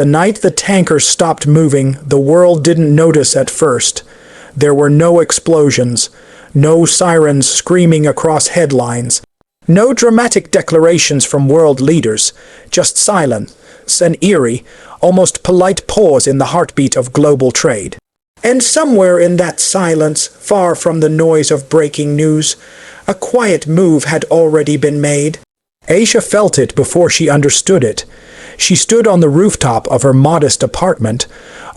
The night the tanker stopped moving, the world didn't notice at first. There were no explosions, no sirens screaming across headlines, no dramatic declarations from world leaders, just silence, an eerie, almost polite pause in the heartbeat of global trade. And somewhere in that silence, far from the noise of breaking news, a quiet move had already been made. Aisha felt it before she understood it. She stood on the rooftop of her modest apartment,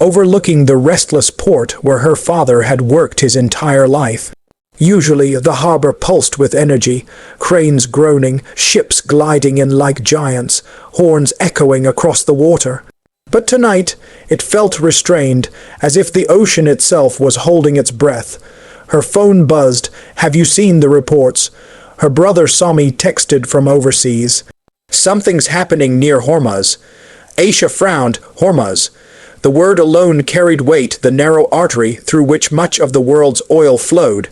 overlooking the restless port where her father had worked his entire life. Usually the harbor pulsed with energy, cranes groaning, ships gliding in like giants, horns echoing across the water. But tonight it felt restrained, as if the ocean itself was holding its breath. Her phone buzzed. "Have you seen the reports?" Her brother Sami texted from overseas. "Something's happening near Hormuz." Aisha frowned. Hormuz. The word alone carried weight, the narrow artery through which much of the world's oil flowed.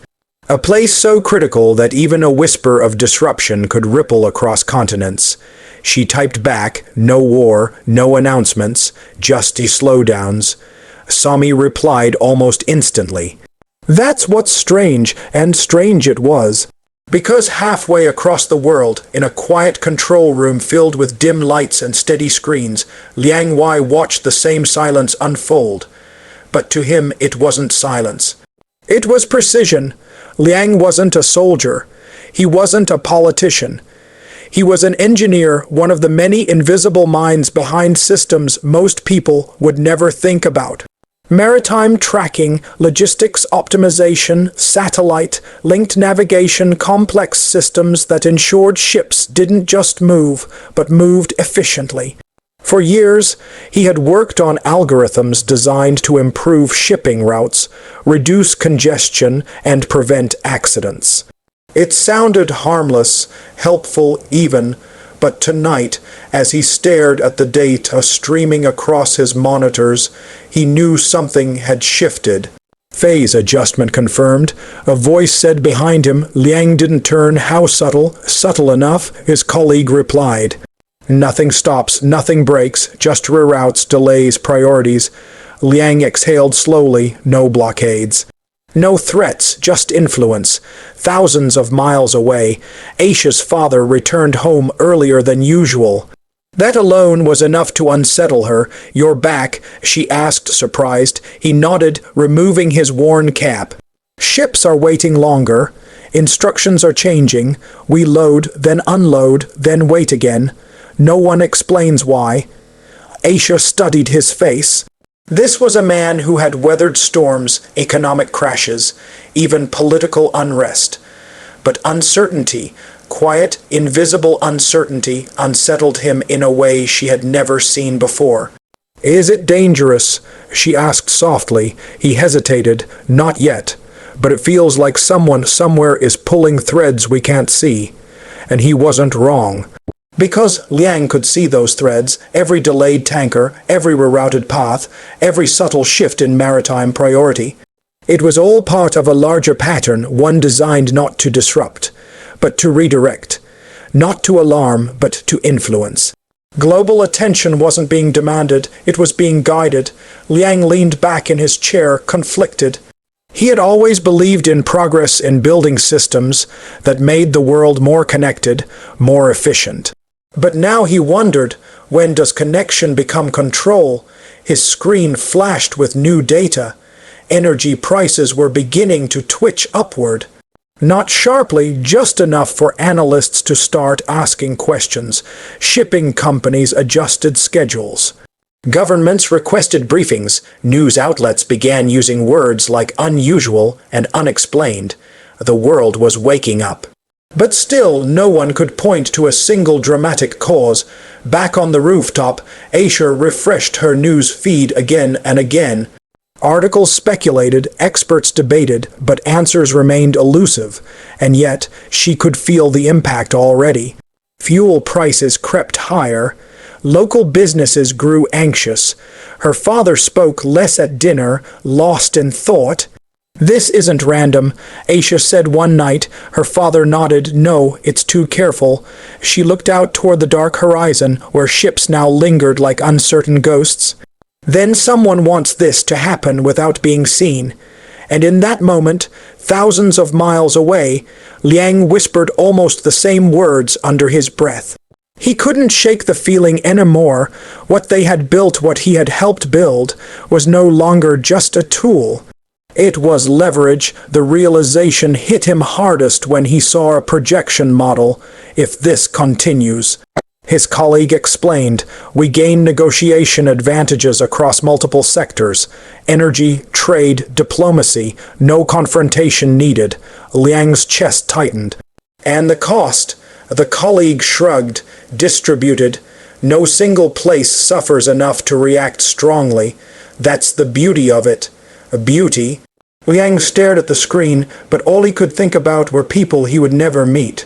A place so critical that even a whisper of disruption could ripple across continents. She typed back, "No war, no announcements, just slowdowns." Sami replied almost instantly. "That's what's strange," and strange it was. Because halfway across the world, in a quiet control room filled with dim lights and steady screens, Liang watched the same silence unfold. But to him it wasn't silence. It was precision. Liang wasn't a soldier. He wasn't a politician. He was an engineer, one of the many invisible minds behind systems most people would never think about. Maritime tracking, logistics optimization, satellite-linked navigation, complex systems that ensured ships didn't just move, but moved efficiently. For years, he had worked on algorithms designed to improve shipping routes, reduce congestion, and prevent accidents. It sounded harmless, helpful even, but tonight, as he stared at the data streaming across his monitors, he knew something had shifted. "Phase adjustment confirmed," a voice said behind him. Liang didn't turn. "How subtle?" "Subtle enough," his colleague replied. "Nothing stops, nothing breaks, just reroutes, delays, priorities." Liang exhaled slowly. No blockades. No threats, just influence. Thousands of miles away, Aisha's father returned home earlier than usual. That alone was enough to unsettle her. "You're back?" she asked, surprised. He nodded, removing his worn cap. "Ships are waiting longer. Instructions are changing. We load, then unload, then wait again. No one explains why." Aisha studied his face. This was a man who had weathered storms, economic crashes, even political unrest. But uncertainty, quiet, invisible uncertainty, unsettled him in a way she had never seen before. "Is it dangerous?" she asked softly. He hesitated. "Not yet. But it feels like someone somewhere is pulling threads we can't see." And he wasn't wrong. Because Liang could see those threads, every delayed tanker, every rerouted path, every subtle shift in maritime priority. It was all part of a larger pattern, one designed not to disrupt, but to redirect. Not to alarm, but to influence. Global attention wasn't being demanded, it was being guided. Liang leaned back in his chair, conflicted. He had always believed in progress in building systems that made the world more connected, more efficient. But now he wondered, when does connection become control? His screen flashed with new data. Energy prices were beginning to twitch upward. Not sharply, just enough for analysts to start asking questions. Shipping companies adjusted schedules. Governments requested briefings. News outlets began using words like unusual and unexplained. The world was waking up. But still, no one could point to a single dramatic cause. Back on the rooftop, Aisha refreshed her news feed again and again. Articles speculated, experts debated, but answers remained elusive, and yet she could feel the impact already. Fuel prices crept higher. Local businesses grew anxious. Her father spoke less at dinner, lost in thought. "This isn't random," Aisha said one night. Her father nodded. "No, it's too careful." She looked out toward the dark horizon, where ships now lingered like uncertain ghosts. "Then someone wants this to happen without being seen." And in that moment, thousands of miles away, Liang whispered almost the same words under his breath. He couldn't shake the feeling anymore. What they had built, what he had helped build, was no longer just a tool. It was leverage. The realization hit him hardest when he saw a projection model. "If this continues," his colleague explained, "we gain negotiation advantages across multiple sectors. Energy, trade, diplomacy, no confrontation needed." Liang's chest tightened. "And the cost?" The colleague shrugged. "Distributed. No single place suffers enough to react strongly. That's the beauty of it." Beauty? Liang stared at the screen, but all he could think about were people he would never meet.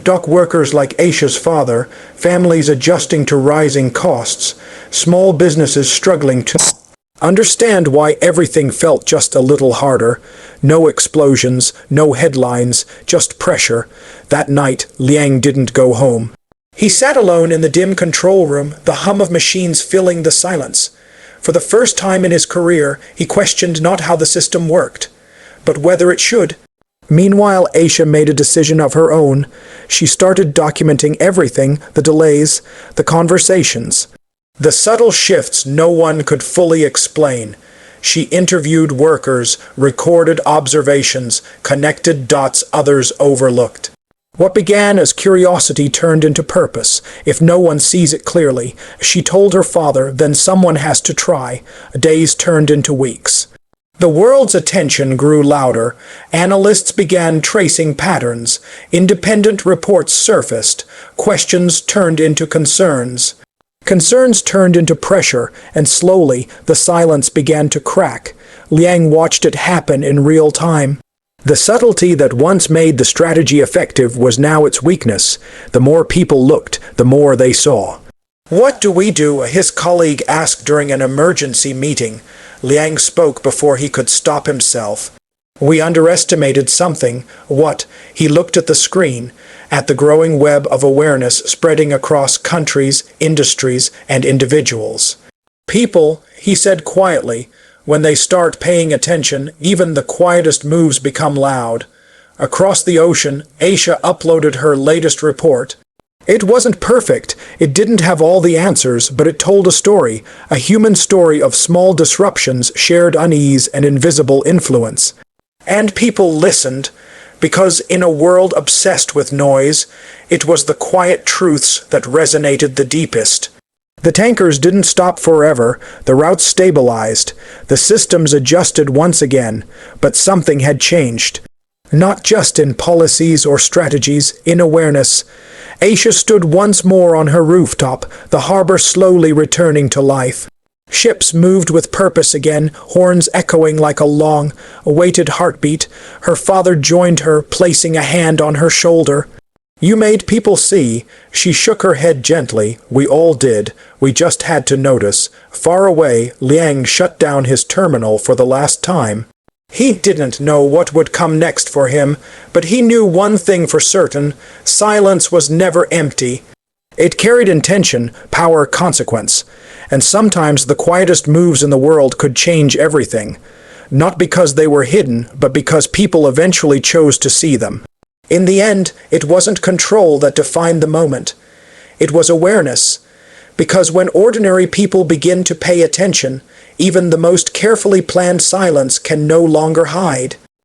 Dock workers like Aisha's father, families adjusting to rising costs, small businesses struggling to understand why everything felt just a little harder. No explosions, no headlines, just pressure. That night, Liang didn't go home. He sat alone in the dim control room, the hum of machines filling the silence. For the first time in his career, he questioned not how the system worked, but whether it should. Meanwhile, Aisha made a decision of her own. She started documenting everything, the delays, the conversations, the subtle shifts no one could fully explain. She interviewed workers, recorded observations, connected dots others overlooked. What began as curiosity turned into purpose. If no one sees it clearly, she told her father, then someone has to try. Days turned into weeks. The world's attention grew louder. Analysts began tracing patterns. Independent reports surfaced. Questions turned into concerns. Concerns turned into pressure, and slowly the silence began to crack. Liang watched it happen in real time. The subtlety that once made the strategy effective was now its weakness. The more people looked, the more they saw. "What do we do?" his colleague asked during an emergency meeting. Liang spoke before he could stop himself. "We underestimated something." "What?" He looked at the screen, at the growing web of awareness spreading across countries, industries, and individuals. "People," he said quietly. "When they start paying attention, even the quietest moves become loud." Across the ocean, Aisha uploaded her latest report. It wasn't perfect. It didn't have all the answers, but it told a human story of small disruptions, shared unease, and invisible influence. And people listened, because in a world obsessed with noise, it was the quiet truths that resonated the deepest. The tankers didn't stop forever. The routes stabilized. The systems adjusted once again, but something had changed. Not just in policies or strategies, in awareness. Aisha stood once more on her rooftop, the harbor slowly returning to life. Ships moved with purpose again, horns echoing like a long, awaited heartbeat. Her father joined her, placing a hand on her shoulder. "You made people see." She shook her head gently. "We all did. We just had to notice." Far away, Liang shut down his terminal for the last time. He didn't know what would come next for him, but he knew one thing for certain: silence was never empty. It carried intention, power, consequence. And sometimes the quietest moves in the world could change everything. Not because they were hidden, but because people eventually chose to see them. In the end, it wasn't control that defined the moment. It was awareness. Because when ordinary people begin to pay attention, even the most carefully planned silence can no longer hide.